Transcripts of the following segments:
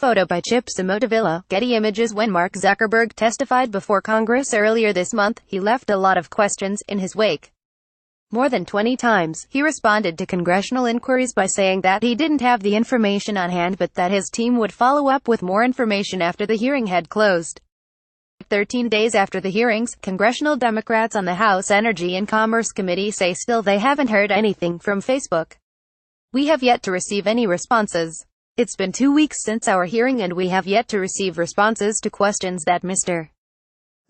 Photo by Chip Samotavilla, Getty Images. When Mark Zuckerberg testified before Congress earlier this month, he left a lot of questions in his wake. More than 20 times, he responded to congressional inquiries by saying that he didn't have the information on hand but that his team would follow up with more information after the hearing had closed. 13 days after the hearings, congressional Democrats on the House Energy and Commerce Committee say still they haven't heard anything from Facebook. "We have yet to receive any responses. It's been 2 weeks since our hearing and we have yet to receive responses to questions that Mr.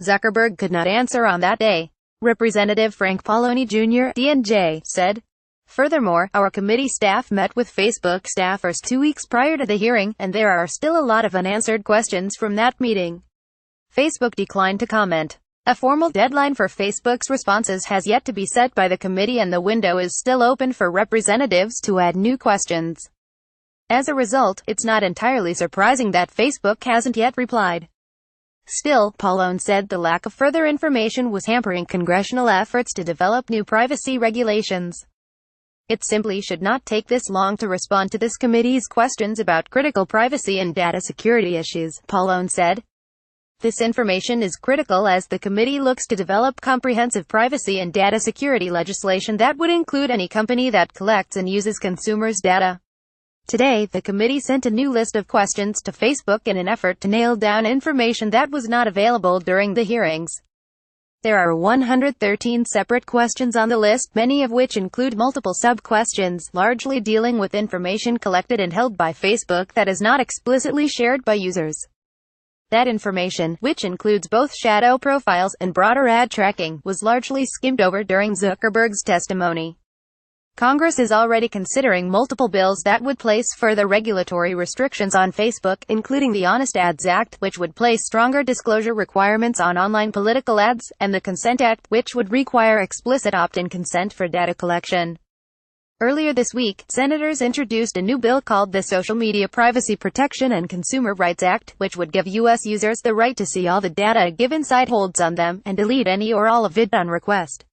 Zuckerberg could not answer on that day," Representative Frank Pallone Jr., D&J, said. Furthermore, our committee staff met with Facebook staffers 2 weeks prior to the hearing, and there are still a lot of unanswered questions from that meeting. Facebook declined to comment. A formal deadline for Facebook's responses has yet to be set by the committee and the window is still open for representatives to add new questions. As a result, it's not entirely surprising that Facebook hasn't yet replied. Still, Pallone said the lack of further information was hampering congressional efforts to develop new privacy regulations. "It simply should not take this long to respond to this committee's questions about critical privacy and data security issues," Pallone said. "This information is critical as the committee looks to develop comprehensive privacy and data security legislation that would include any company that collects and uses consumers' data." Today, the committee sent a new list of questions to Facebook in an effort to nail down information that was not available during the hearings. There are 113 separate questions on the list, many of which include multiple sub-questions, largely dealing with information collected and held by Facebook that is not explicitly shared by users. That information, which includes both shadow profiles and broader ad tracking, was largely skimmed over during Zuckerberg's testimony. Congress is already considering multiple bills that would place further regulatory restrictions on Facebook, including the Honest Ads Act, which would place stronger disclosure requirements on online political ads, and the Consent Act, which would require explicit opt-in consent for data collection. Earlier this week, senators introduced a new bill called the Social Media Privacy Protection and Consumer Rights Act, which would give U.S. users the right to see all the data a given site holds on them, and delete any or all of it on request.